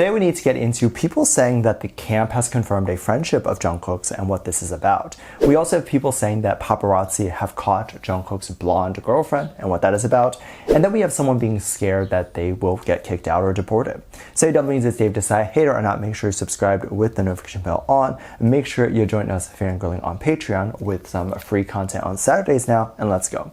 Today we need to get into people saying that the camp has confirmed a friendship of Jung Kook's and what this is about. We also have people saying that paparazzi have caught Jung Kook's blonde girlfriend and what that is about. And then we have someone being scared that they will get kicked out or deported. Say Dumplings, it's Dave Desai. Hater or not, make sure you're subscribed with the notification bell on. And make sure you join us fangirling on Patreon with some free content on Saturdays now. And let's go.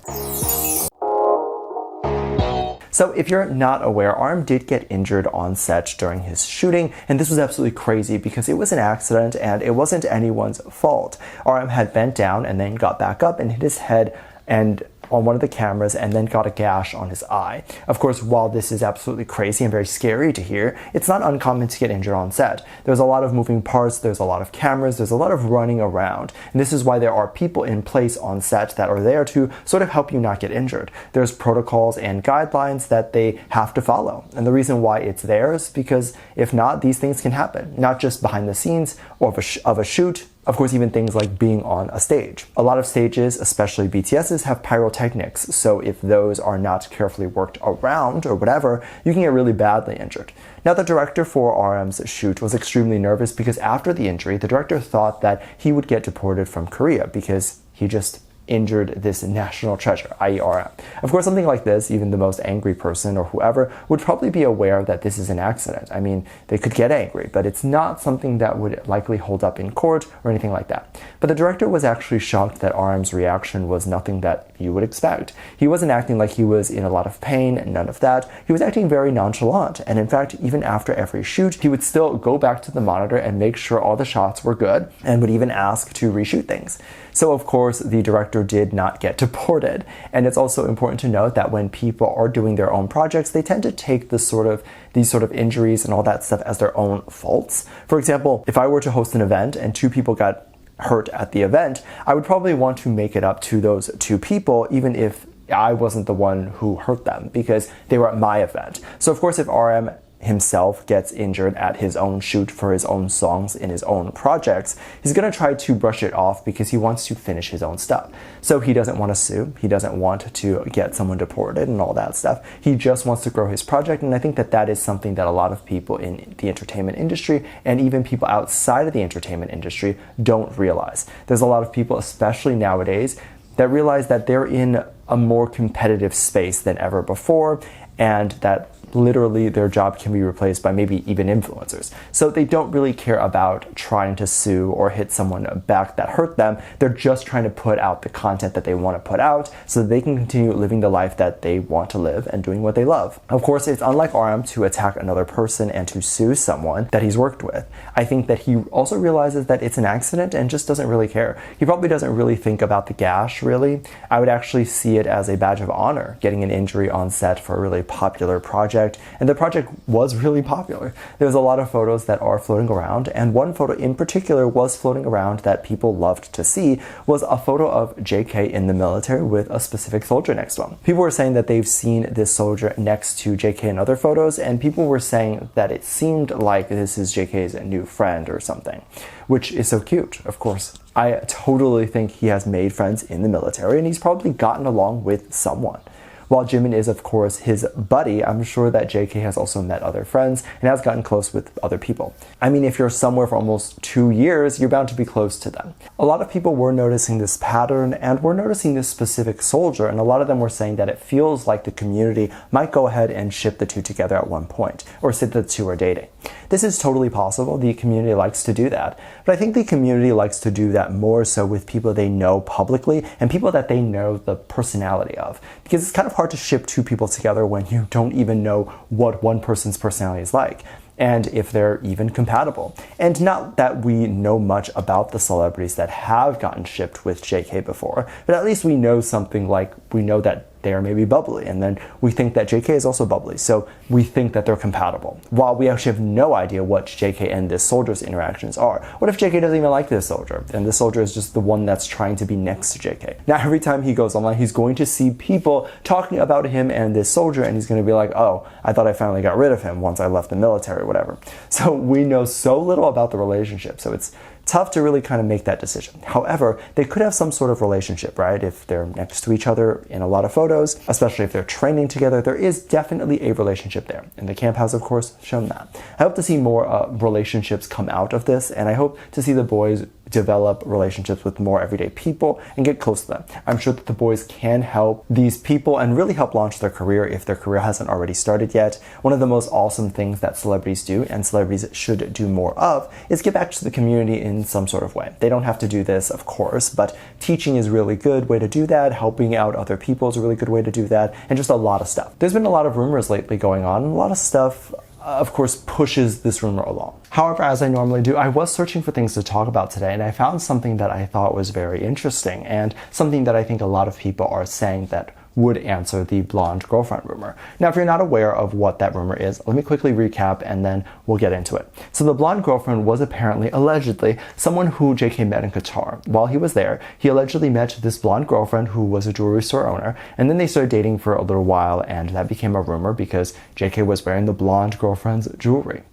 So if you're not aware, RM did get injured on set during his shooting, and this was absolutely crazy because it was an accident and it wasn't anyone's fault. RM had bent down and then got back up and hit his head and on one of the cameras and then got a gash on his eye. Of course, while this is absolutely crazy and very scary to hear, it's not uncommon to get injured on set. There's a lot of moving parts, there's a lot of cameras, there's a lot of running around. And this is why there are people in place on set that are there to sort of help you not get injured. There's protocols and guidelines that they have to follow. And the reason why it's there is because if not, these things can happen, not just behind the scenes or of a shoot. Of course, even things like being on a stage. A lot of stages, especially BTS's, have pyrotechnics, so if those are not carefully worked around or whatever, you can get really badly injured. Now, the director for RM's shoot was extremely nervous because after the injury, the director thought that he would get deported from Korea because he just injured this national treasure, i.e. RM. Of course, something like this, even the most angry person or whoever would probably be aware that this is an accident. I mean, they could get angry, but it's not something that would likely hold up in court or anything like that. But the director was actually shocked that RM's reaction was nothing that you would expect. He wasn't acting like he was in a lot of pain, none of that. He was acting very nonchalant. And in fact, even after every shoot, he would still go back to the monitor and make sure all the shots were good and would even ask to reshoot things. So of course, the director did not get deported. And it's also important to note that when people are doing their own projects, they tend to take these sort of injuries and all that stuff as their own faults. For example, if I were to host an event and two people got hurt at the event, I would probably want to make it up to those two people, even if I wasn't the one who hurt them because they were at my event. So of course, if RM himself gets injured at his own shoot for his own songs in his own projects, he's going to try to brush it off because he wants to finish his own stuff. So he doesn't want to sue, he doesn't want to get someone deported and all that stuff. He just wants to grow his project, and I think that that is something that a lot of people in the entertainment industry and even people outside of the entertainment industry don't realize. There's a lot of people, especially nowadays, that realize that they're in a more competitive space than ever before, and that literally their job can be replaced by maybe even influencers. So they don't really care about trying to sue or hit someone back that hurt them. They're just trying to put out the content that they want to put out so that they can continue living the life that they want to live and doing what they love. Of course, it's unlike RM to attack another person and to sue someone that he's worked with. I think that he also realizes that it's an accident and just doesn't really care. He probably doesn't really think about the gash, really. I would actually see it as a badge of honor, getting an injury on set for a really popular project. And the project was really popular. There's a lot of photos that are floating around, and one photo in particular was floating around that people loved to see was a photo of JK in the military with a specific soldier next to him. People were saying that they've seen this soldier next to JK in other photos, and people were saying that it seemed like this is JK's new friend or something, which is so cute, of course. I totally think he has made friends in the military, and he's probably gotten along with someone. While Jimin is, of course, his buddy, I'm sure that JK has also met other friends and has gotten close with other people. I mean, if you're somewhere for almost 2 years, you're bound to be close to them. A lot of people were noticing this pattern and were noticing this specific soldier, and a lot of them were saying that it feels like the community might go ahead and ship the two together at one point, or say the two are dating. This is totally possible. The community likes to do that. But I think the community likes to do that more so with people they know publicly and people that they know the personality of. Because it's kind of hard to ship two people together when you don't even know what one person's personality is like, and if they're even compatible. And not that we know much about the celebrities that have gotten shipped with JK before, but at least we know something, like we know that they are maybe bubbly, and then we think that JK is also bubbly, so we think that they're compatible, while we actually have no idea what JK and this soldier's interactions are. What if JK doesn't even like this soldier, and this soldier is just the one that's trying to be next to JK? Now, every time he goes online, he's going to see people talking about him and this soldier, and he's going to be like, oh, I thought I finally got rid of him once I left the military or whatever. So we know so little about the relationship, so it's tough to really kind of make that decision. However, they could have some sort of relationship, right? If they're next to each other in a lot of photos, especially if they're training together, there is definitely a relationship there. And the camp has, of course, shown that. I hope to see more relationships come out of this, and I hope to see the boys develop relationships with more everyday people and get close to them. I'm sure that the boys can help these people and really help launch their career if their career hasn't already started yet. One of the most awesome things that celebrities do, and celebrities should do more of, is give back to the community in some sort of way. They don't have to do this, of course, but teaching is a really good way to do that. Helping out other people is a really good way to do that, and just a lot of stuff. There's been a lot of rumors lately going on, and a lot of stuff of course, pushes this rumor along. However, as I normally do, I was searching for things to talk about today, and I found something that I thought was very interesting, and something that I think a lot of people are saying that would answer the blonde girlfriend rumor. Now, if you're not aware of what that rumor is, let me quickly recap and then we'll get into it. So the blonde girlfriend was apparently, allegedly, someone who JK met in Qatar. While he was there, he allegedly met this blonde girlfriend who was a jewelry store owner, and then they started dating for a little while, and that became a rumor because JK was wearing the blonde girlfriend's jewelry.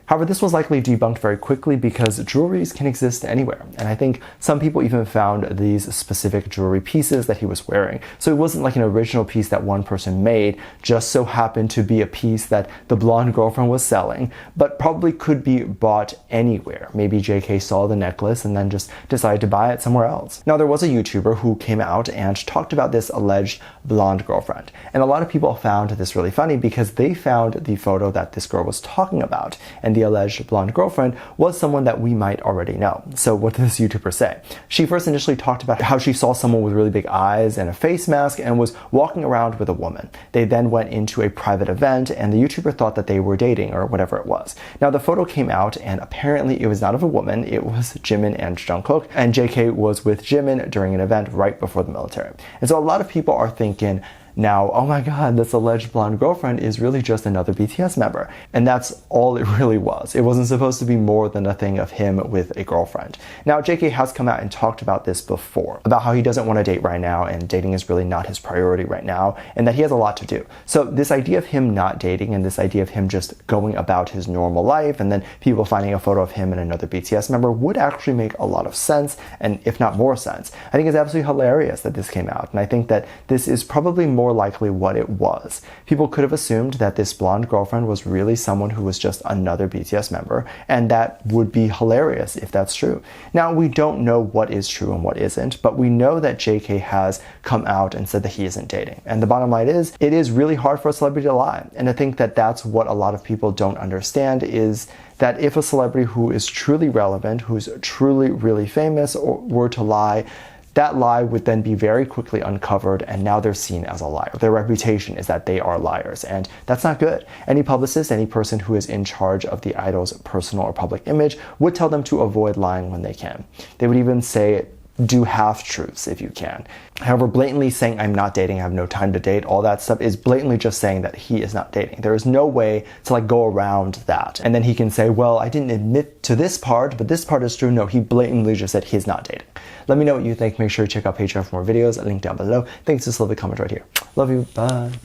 However, this was likely debunked very quickly because jewelries can exist anywhere. And I think some people even found these specific jewelry pieces that he was wearing. So it wasn't like an original piece that one person made, just so happened to be a piece that the blonde girlfriend was selling, but probably could be bought anywhere. Maybe JK saw the necklace and then just decided to buy it somewhere else. Now, there was a YouTuber who came out and talked about this alleged blonde girlfriend. And a lot of people found this really funny because they found the photo that this girl was talking about. And the alleged blonde girlfriend was someone that we might already know. So what did this YouTuber say? She first initially talked about how she saw someone with really big eyes and a face mask and was walking around with a woman. They then went into a private event, and the YouTuber thought that they were dating or whatever it was. Now, the photo came out, and apparently it was not of a woman, it was Jimin and Jung Kook, and JK was with Jimin during an event right before the military. And so a lot of people are thinking, now, oh my god, this alleged blonde girlfriend is really just another BTS member. And that's all it really was. It wasn't supposed to be more than a thing of him with a girlfriend. Now, JK has come out and talked about this before, about how he doesn't want to date right now, and dating is really not his priority right now, and that he has a lot to do. So this idea of him not dating, and this idea of him just going about his normal life, and then people finding a photo of him and another BTS member would actually make a lot of sense, and if not more sense. I think it's absolutely hilarious that this came out, and I think that this is probably more likely what it was. People could have assumed that this blonde girlfriend was really someone who was just another BTS member, and that would be hilarious if that's true. Now, we don't know what is true and what isn't, but we know that JK has come out and said that he isn't dating. And the bottom line is, it is really hard for a celebrity to lie. And I think that that's what a lot of people don't understand, is that if a celebrity who is truly relevant, who's truly really famous, were to lie, that lie would then be very quickly uncovered, and now they're seen as a liar. Their reputation is that they are liars, and that's not good. Any publicist, any person who is in charge of the idol's personal or public image would tell them to avoid lying when they can. They would even say, do half-truths if you can. However, blatantly saying I'm not dating, I have no time to date, all that stuff is blatantly just saying that he is not dating. There is no way to go around that. And then he can say, well, I didn't admit to this part, but this part is true. No, he blatantly just said he's not dating. Let me know what you think. Make sure to check out Patreon for more videos. Link down below. Thanks, just leave a comment right here. Love you. Bye.